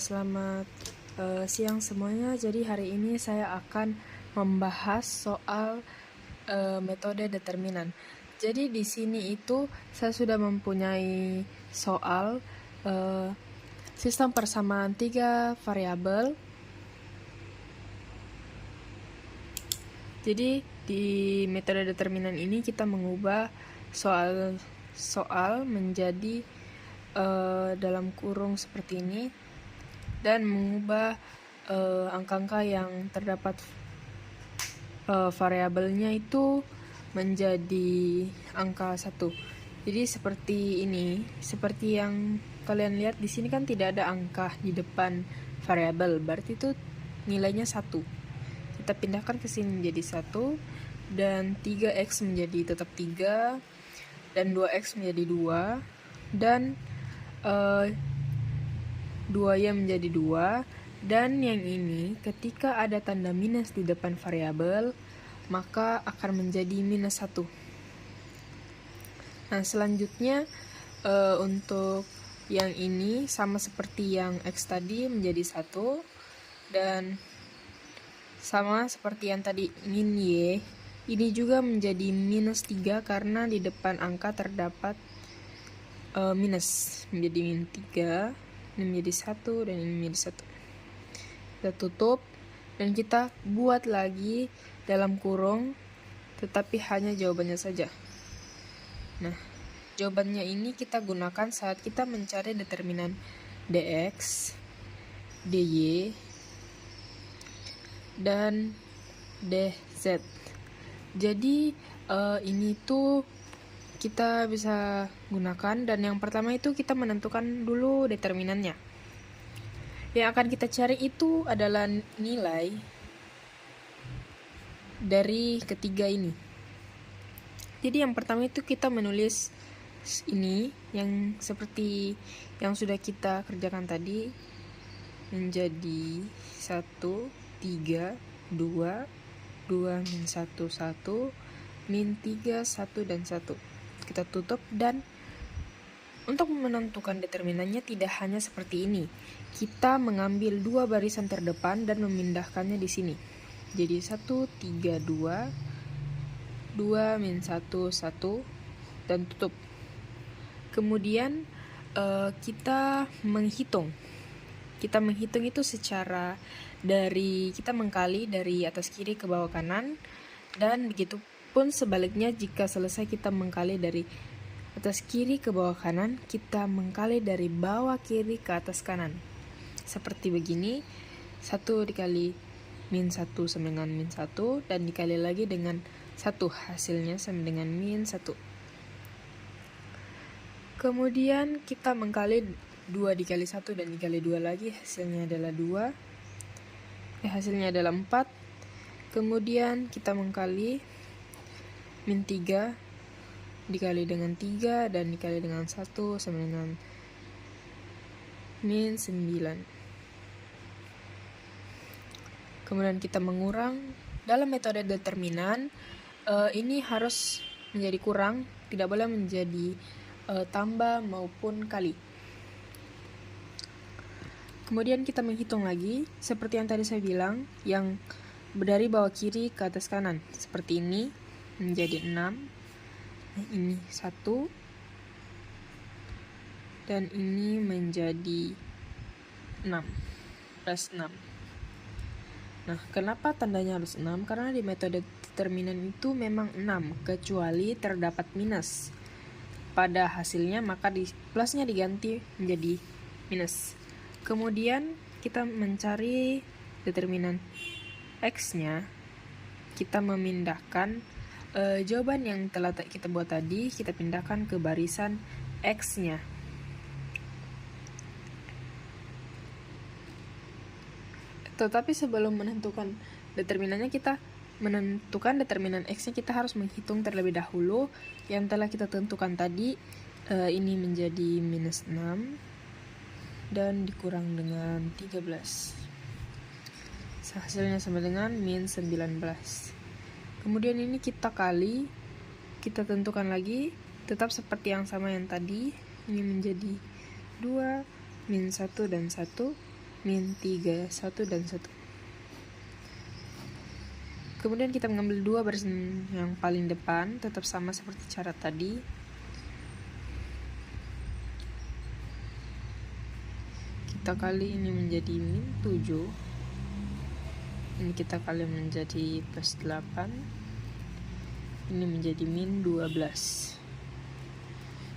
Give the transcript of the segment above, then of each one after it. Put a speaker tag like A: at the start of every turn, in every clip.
A: Selamat siang semuanya. Jadi hari ini saya akan membahas soal metode determinan. Jadi di sini itu saya sudah mempunyai soal sistem persamaan 3 variabel. Jadi di metode determinan ini kita mengubah soal menjadi dalam kurung seperti ini dan mengubah angka-angka yang terdapat variabelnya itu menjadi angka 1. Jadi seperti ini, seperti yang kalian lihat di sini kan tidak ada angka di depan variabel, berarti itu nilainya 1. Kita pindahkan ke sini menjadi 1 dan 3x menjadi tetap 3 dan 2x menjadi 2 dan 2y menjadi 2, dan yang ini ketika ada tanda minus di depan variabel maka akan menjadi minus 1. Nah selanjutnya untuk yang ini sama seperti yang x tadi menjadi 1, dan sama seperti yang tadi min y, ini juga menjadi minus 3 karena di depan angka terdapat minus, menjadi min 3, ini menjadi 1 dan ini menjadi 1. Kita tutup dan kita buat lagi dalam kurung, tetapi hanya jawabannya saja. Nah, jawabannya ini kita gunakan saat kita mencari determinan dx, dy, dan dz. Jadi ini tuh kita bisa gunakan, dan yang pertama itu kita menentukan dulu determinannya. Yang akan kita cari itu adalah nilai dari ketiga ini. Jadi yang pertama itu kita menulis ini yang seperti yang sudah kita kerjakan tadi, menjadi 1, 3, 2, 2 min 1, 1, min 3, 1, dan 1. Kita tutup, dan untuk menentukan determinannya tidak hanya seperti ini. Kita mengambil 2 barisan terdepan dan memindahkannya di sini. Jadi 1, 3, 2, 2 min 1, 1, dan tutup. Kemudian kita menghitung. Kita menghitung itu secara dari kita mengkali dari atas kiri ke bawah kanan, dan begitu pun sebaliknya jika selesai kita mengkali dari atas kiri ke bawah kanan, kita mengkali dari bawah kiri ke atas kanan. Seperti begini, 1 dikali min 1 sama dengan min 1, dan dikali lagi dengan 1, hasilnya sama dengan min 1. Kemudian kita mengkali 2 dikali 1 dan dikali 2 lagi, hasilnya adalah 2. Hasilnya adalah 4. Kemudian kita mengkali min 3 dikali dengan 3 dan dikali dengan 1 sama dengan min 9. Kemudian kita mengurang. Dalam metode determinan ini harus menjadi kurang, tidak boleh menjadi tambah maupun kali. Kemudian kita menghitung lagi seperti yang tadi saya bilang, yang dari bawah kiri ke atas kanan seperti ini, menjadi 6. Nah, ini 1, dan ini menjadi 6 plus 6. Nah, kenapa tandanya harus 6? Karena di metode determinan itu memang 6, kecuali terdapat minus pada hasilnya, maka plusnya diganti menjadi minus. Kemudian kita mencari determinan x-nya, kita memindahkan jawaban yang telah kita buat tadi, kita pindahkan ke barisan x-nya. Tetapi sebelum menentukan determinannya, kita menentukan determinan x-nya, kita harus menghitung terlebih dahulu yang telah kita tentukan tadi. Ini menjadi minus 6 dan dikurang dengan 13. Hasilnya sama dengan min 19. Kemudian ini kita kali, kita tentukan lagi, tetap seperti yang sama yang tadi. Ini menjadi 2, min 1 dan 1, min 3, 1 dan 1. Kemudian kita mengambil dua barisan yang paling depan, tetap sama seperti cara tadi. Kita kali ini menjadi min 7. Ini kita kali menjadi plus 8. Ini menjadi min 12.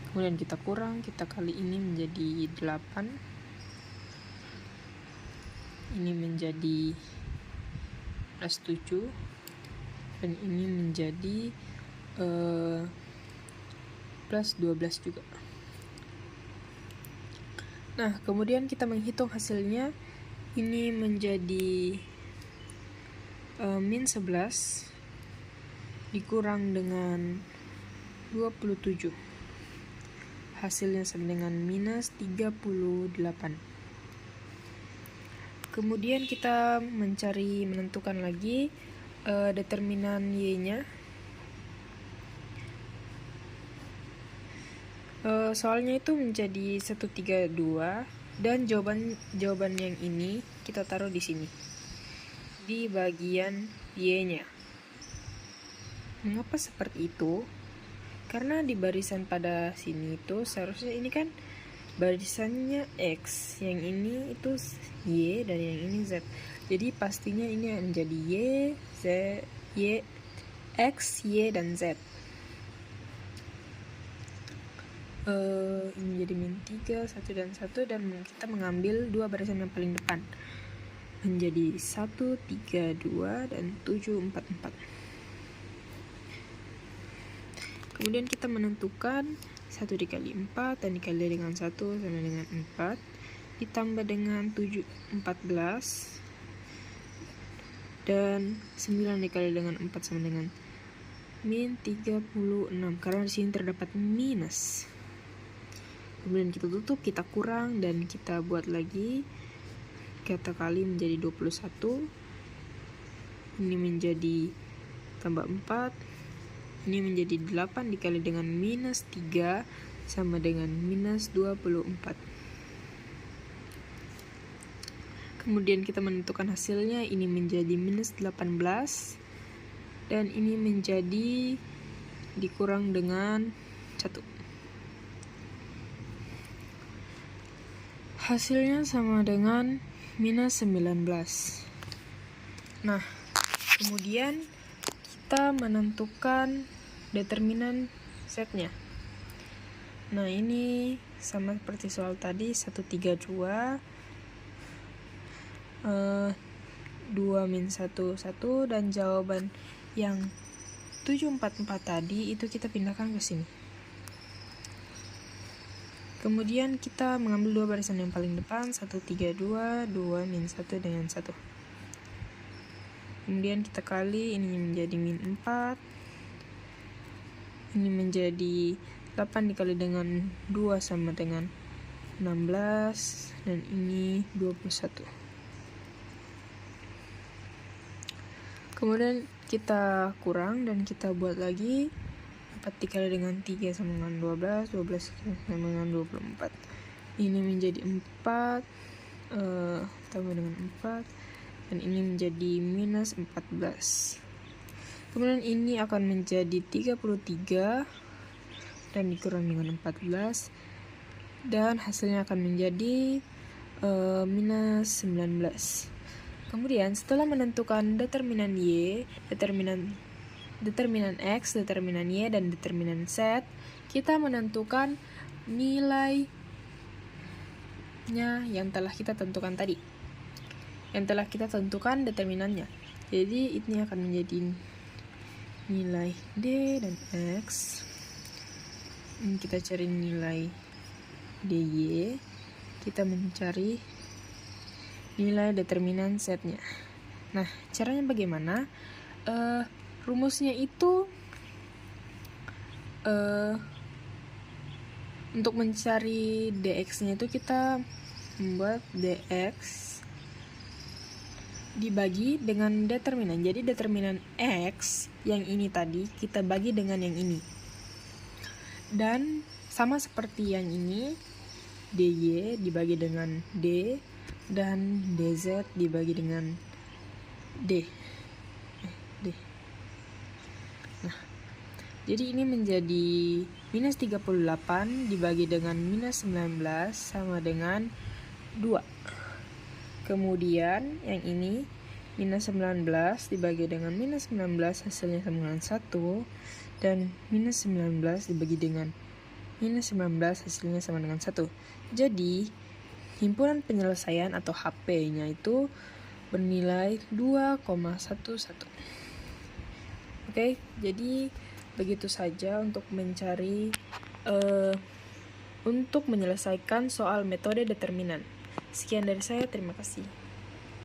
A: Kemudian kita kurang, kita kali ini menjadi 8. Ini menjadi plus 7. Dan ini menjadi plus 12 juga. Nah, kemudian kita menghitung hasilnya. Ini menjadi min 11 dikurang dengan 27. Hasilnya sama dengan minus 38. Kemudian kita menentukan lagi determinan Y-nya. Soalnya itu menjadi 132 dan jawaban yang ini kita taruh di sini di bagian Y-nya. Mengapa seperti itu? Karena di barisan pada sini itu seharusnya ini kan barisannya X, yang ini itu Y dan yang ini Z. Jadi pastinya ini menjadi X, Y, dan Z. Ini menjadi min 3, 1 dan 1, dan kita mengambil dua barisan yang paling depan. Menjadi 1, 3, 2, dan 7, 4, 4. Kemudian kita menentukan 1 dikali 4 dan dikali dengan 1 sama dengan 4. Ditambah dengan 7, 14. Dan 9 dikali dengan 4 sama dengan min 36, karena di sini terdapat minus. Kemudian kita tutup, kita kurang, dan kita buat lagi. Kita kali menjadi 21. Ini menjadi tambah 4. Ini menjadi 8 dikali dengan minus 3 sama dengan minus 24. Kemudian kita menentukan hasilnya. Ini menjadi minus 18. Dan ini menjadi dikurang dengan 1. Hasilnya sama dengan minus 19. Nah, kemudian kita menentukan determinan Z-nya. Nah, ini sama seperti soal tadi, 132, 2 min 1, 1, dan jawaban yang 744 tadi itu kita pindahkan ke sini. Kemudian kita mengambil dua barisan yang paling depan, 132, 2 min 1 dengan 1. Kemudian kita kali, ini menjadi min 4. Ini menjadi 8 dikali dengan 2 sama dengan 16, dan ini 21. Kemudian kita kurang dan kita buat lagi. 4 dikali dengan 3 sama dengan 12, 12 sama dengan 24. Ini menjadi 4 tambah dengan 4, dan ini menjadi minus 14. Kemudian ini akan menjadi 33 dan dikurang dengan 14, dan hasilnya akan menjadi minus 19. Kemudian setelah menentukan determinan Y, determinan X, determinan Y, dan determinan Z, kita menentukan nilainya yang telah kita tentukan tadi. Yang telah kita tentukan determinannya. Jadi ini akan menjadi nilai D dan X. Ini kita cari nilai DY. Kita mencari nilai determinan Z-nya. Nah, caranya bagaimana? Rumusnya itu untuk mencari dx-nya itu kita membuat dx dibagi dengan determinan. Jadi determinan x yang ini tadi kita bagi dengan yang ini. Dan sama seperti yang ini, DY dibagi dengan D, dan DZ dibagi dengan D. Nah, jadi ini menjadi minus 38 dibagi dengan minus 19 sama dengan 2. Kemudian yang ini minus 19 dibagi dengan minus 19 hasilnya sama dengan 1, dan minus 19 dibagi dengan minus 19 hasilnya sama dengan 1. Jadi himpunan penyelesaian atau HP-nya itu bernilai 2,11. Oke, jadi begitu saja untuk mencari untuk menyelesaikan soal metode determinan. Sekian dari saya, terima kasih.